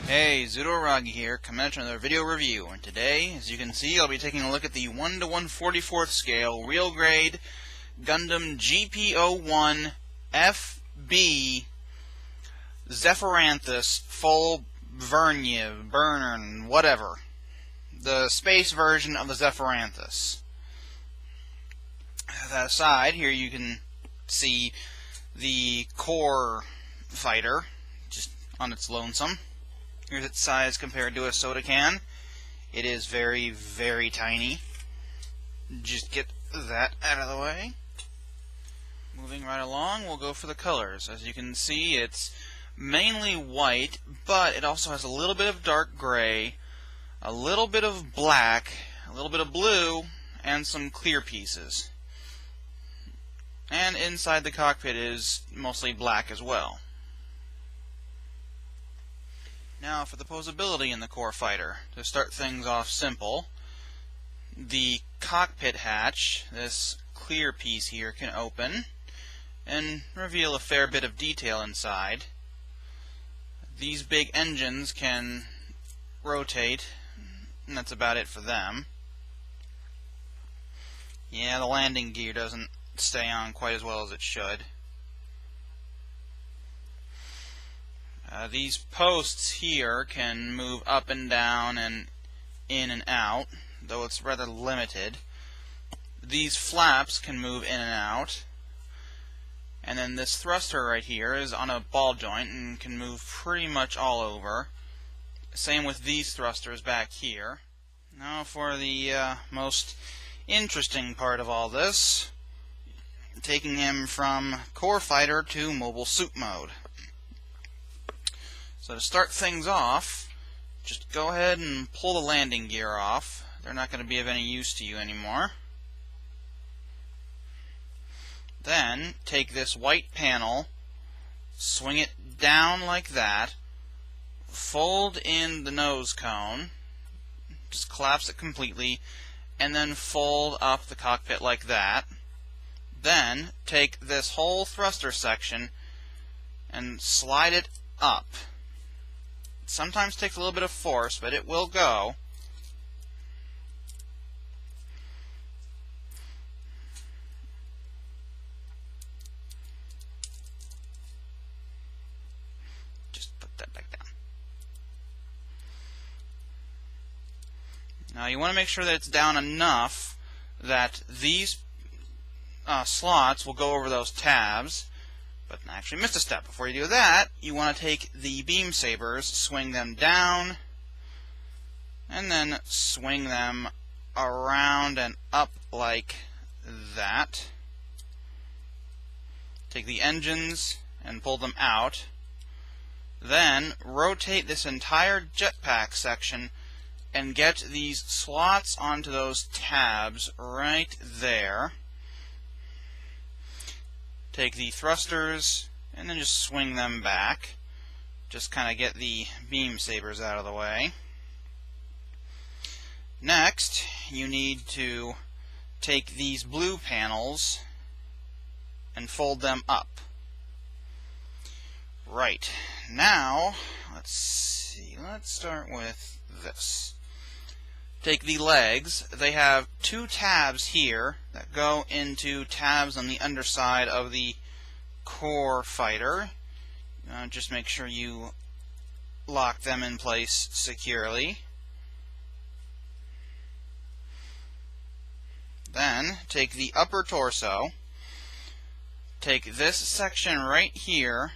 Hey, Zudoragi here, coming at you with another video review, and today, as you can see, I'll be taking a look at the 1 to 1/44th scale, real grade, Gundam GP-01FB Zephyranthes, full Vernier, whatever. The space version of the Zephyranthes. That aside, here you can see the core fighter, just on its lonesome. Here's its size compared to a soda can. It is very, very tiny. Just get that out of the way. Moving right along, we'll go for the colors. As you can see, it's mainly white, but it also has a little bit of dark gray, a little bit of black, a little bit of blue, and some clear pieces. And inside the cockpit is mostly black as well. Now for the posability in the core fighter. To start things off simple, the cockpit hatch, this clear piece here, can open and reveal a fair bit of detail inside. These big engines can rotate, and that's about it for them. Yeah, the landing gear doesn't stay on quite as well as it should. These posts here can move up and down and in and out, though it's rather limited. These flaps can move in and out. And then this thruster right here is on a ball joint and can move pretty much all over. Same with these thrusters back here. Now for the most interesting part of all this, taking him from core fighter to mobile suit mode. So to start things off, just go ahead and pull the landing gear off. They're not going to be of any use to you anymore. Then take this white panel, swing it down like that, fold in the nose cone, just collapse it completely, and then fold up the cockpit like that. Then take this whole thruster section and slide it up. Sometimes takes a little bit of force, but it will go. Just put that back down. Now you want to make sure that it's down enough that these slots will go over those tabs. But I actually missed a step. Before you do that, you want to take the beam sabers, swing them down, and then swing them around and up like that. Take the engines and pull them out. Then rotate this entire jetpack section and get these slots onto those tabs right there. Take the thrusters and then just swing them back. Just kind of get the beam sabers out of the way. Next, you need to take these blue panels and fold them up. Right. Now, let's see. Let's start with this. Take the legs. They have two tabs here that go into tabs on the underside of the core fighter. Just make sure you lock them in place securely. Then take the upper torso. Take this section right here,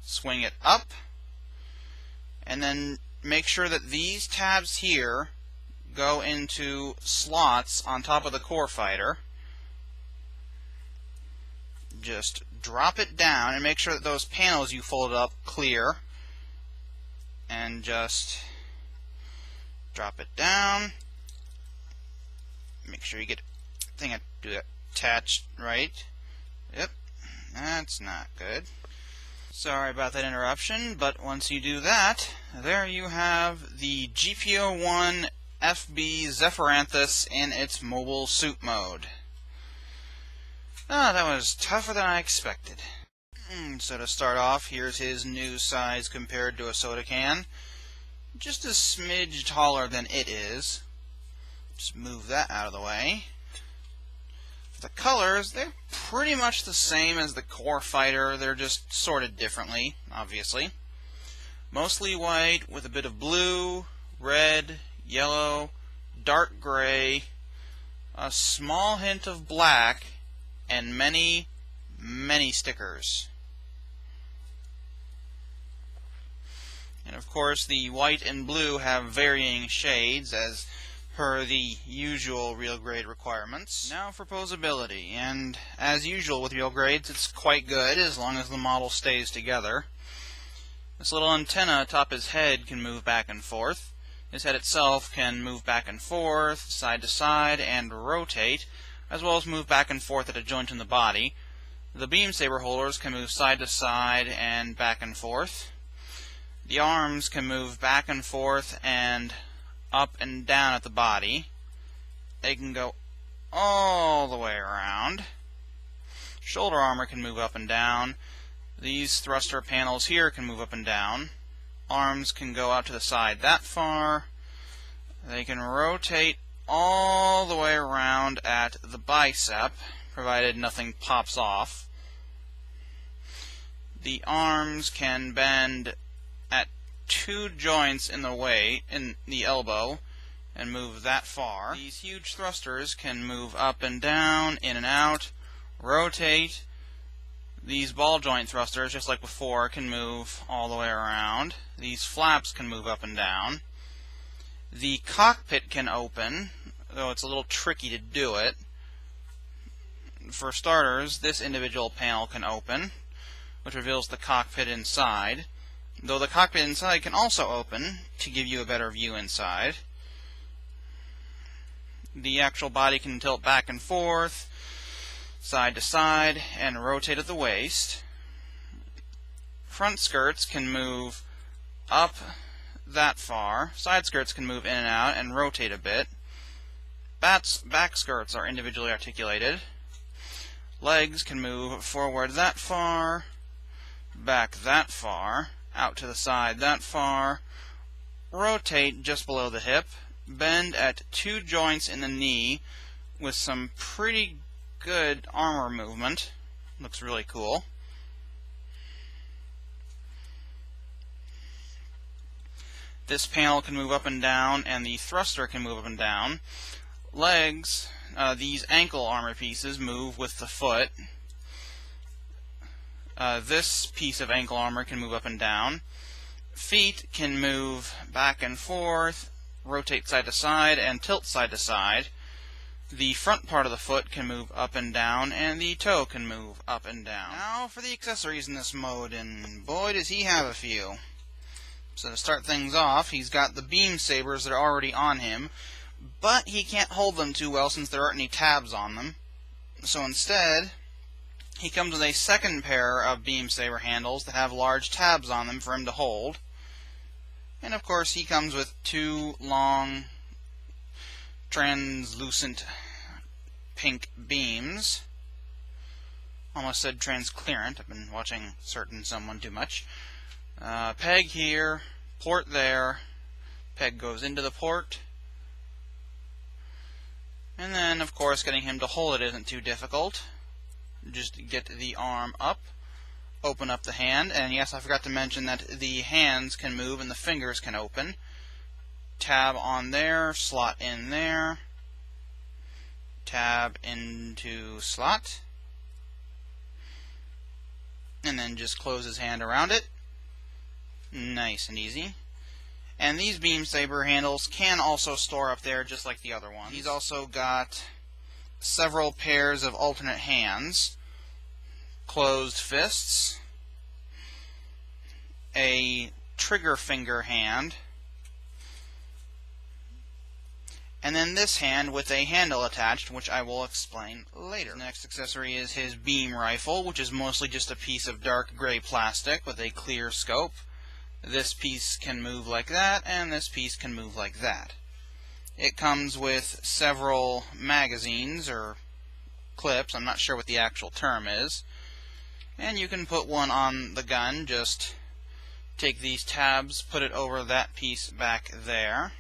swing it up, and then make sure that these tabs here go into slots on top of the core fighter. Just drop it down and make sure that those panels you folded up clear. And just drop it down. Make sure you get the thing attached right. Yep, that's not good. Sorry about that interruption, but once you do that, there you have the GP-01FB Zephyranthes in its mobile suit mode. That was tougher than I expected. So to start off, here's his new size compared to a soda can. just a smidge taller than it is. Just move that out of the way. For the colors, they're pretty much the same as the core fighter. They're just sorted differently, obviously. Mostly white with a bit of blue, red, yellow, dark gray, a small hint of black, and many, many stickers. And of course the white and blue have varying shades as per the usual real grade requirements. Now for posability, and as usual with real grades it's quite good as long as the model stays together. This little antenna atop his head can move back and forth. His head itself can move back and forth, side to side, and rotate, as well as move back and forth at a joint in the body. The beam saber holders can move side to side and back and forth. The arms can move back and forth and up and down at the body. They can go all the way around. Shoulder armor can move up and down. These thruster panels here can move up and down. Arms can go out to the side that far. They can rotate all the way around at the bicep, provided nothing pops off. The arms can bend at 2 joints in the elbow and move that far. These huge thrusters can move up and down, in and out, rotate. These ball joint thrusters, just like before, can move all the way around. These flaps can move up and down. The cockpit can open, though it's a little tricky to do it. For starters, this individual panel can open, which reveals the cockpit inside, though the cockpit inside can also open to give you a better view inside. The actual body can tilt back and forth, side to side, and rotate at the waist. Front skirts can move up that far. Side skirts can move in and out and rotate a bit. Back skirts are individually articulated. Legs can move forward that far, back that far, out to the side that far, rotate just below the hip, bend at 2 joints in the knee with some pretty good armor movement. Looks really cool. This panel can move up and down, and the thruster can move up and down. Legs, these ankle armor pieces move with the foot. This piece of ankle armor can move up and down. Feet can move back and forth, rotate side to side, and tilt side to side. The front part of the foot can move up and down, and the toe can move up and down. Now for the accessories in this mode, and boy does he have a few. So to start things off, he's got the beam sabers that are already on him, but he can't hold them too well since there aren't any tabs on them. So instead, he comes with a second pair of beam saber handles that have large tabs on them for him to hold. And of course he comes with 2 long translucent pink beams. Almost said transclearant. I've been watching Certain Someone too much. Peg here, port there. Peg goes into the port. And then, of course, getting him to hold it isn't too difficult. Just get the arm up, open up the hand, and yes, I forgot to mention that the hands can move and the fingers can open. Tab on there, slot in there, tab into slot, and then just close his hand around it. Nice and easy. And these beam saber handles can also store up there just like the other ones. He's also got several pairs of alternate hands, closed fists, a trigger finger hand, and then this hand with a handle attached, which I will explain later. The next accessory is his beam rifle, which is mostly just a piece of dark gray plastic with a clear scope. This piece can move like that, and this piece can move like that. It comes with several magazines, or clips, I'm not sure what the actual term is, and you can put one on the gun, just take these tabs, put it over that piece back there.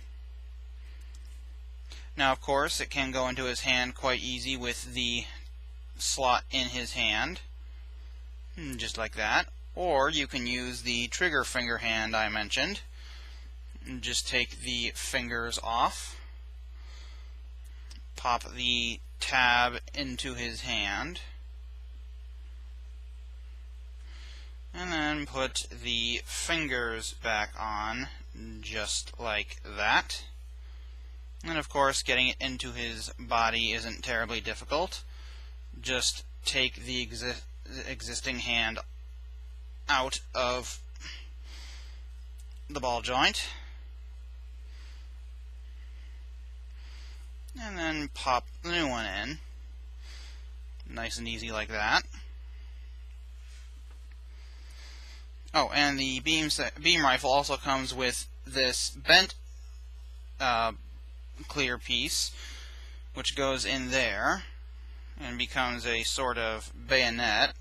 Now, of course, it can go into his hand quite easy with the slot in his hand, just like that. Or you can use the trigger finger hand I mentioned. Just take the fingers off, pop the tab into his hand, and then put the fingers back on, just like that. And of course, getting it into his body isn't terribly difficult. Just take the existing hand out of the ball joint, and then pop the new one in. Nice and easy like that. Oh, and the beam rifle also comes with this bent clear piece, which goes in there and becomes a sort of bayonet.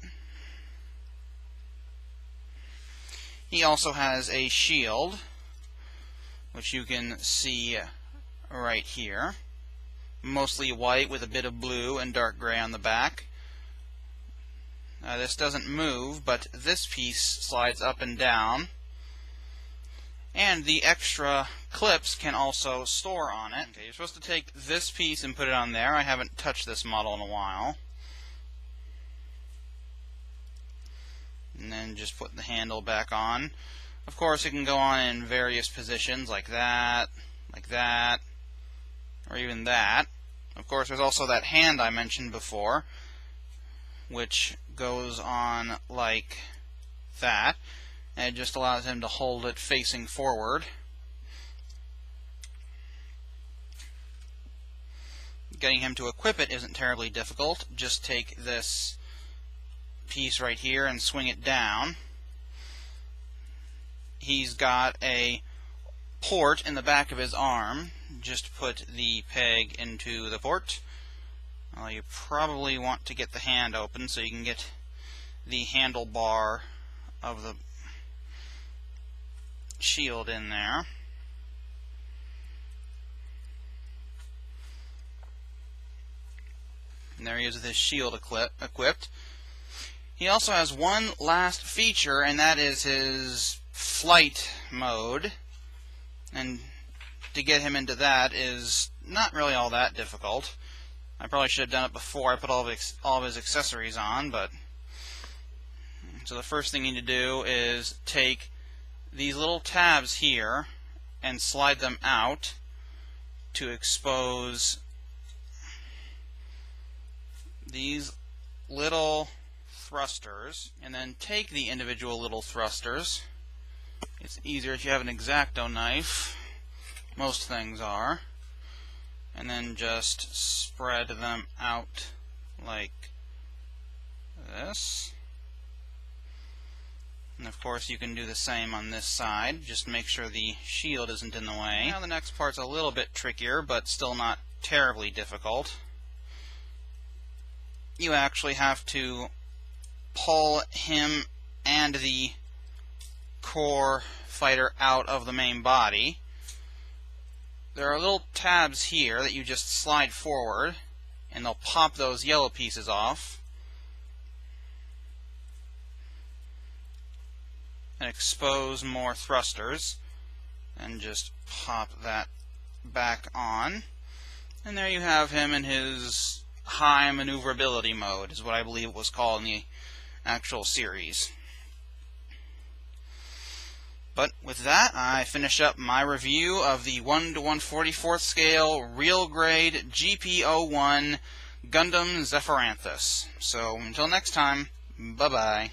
He also has a shield, which you can see right here. Mostly white with a bit of blue and dark gray on the back. This doesn't move, but this piece slides up and down. And the extra clips can also store on it. Okay, you're supposed to take this piece and put it on there. I haven't touched this model in a while. And then just put the handle back on. Of course, it can go on in various positions, like that, or even that. Of course, there's also that hand I mentioned before, which goes on like that, and it just allows him to hold it facing forward. Getting him to equip it isn't terribly difficult. Just take this piece right here and swing it down. He's got a port in the back of his arm. Just put the peg into the port. You probably want to get the hand open so you can get the handlebar of the shield in there. And there he is with his shield equipped. He also has one last feature, and that is his flight mode. And to get him into that is not really all that difficult. I probably should have done it before I put all of his accessories on, but so the first thing you need to do is take these little tabs here and slide them out to expose these little thrusters, and then take the individual little thrusters. It's easier if you have an X-Acto knife. Most things are. And then just spread them out like this. And of course you can do the same on this side. Just make sure the shield isn't in the way. Now the next part's a little bit trickier, but still not terribly difficult. You actually have to pull him and the core fighter out of the main body. There are little tabs here that you just slide forward, and they'll pop those yellow pieces off and expose more thrusters. And just pop that back on. And there you have him in his high maneuverability mode, is what I believe it was called in the actual series. But with that, I finish up my review of the 1 to 1/44 scale real grade GP-01 Gundam Zephyranthes. So until next time, bye-bye.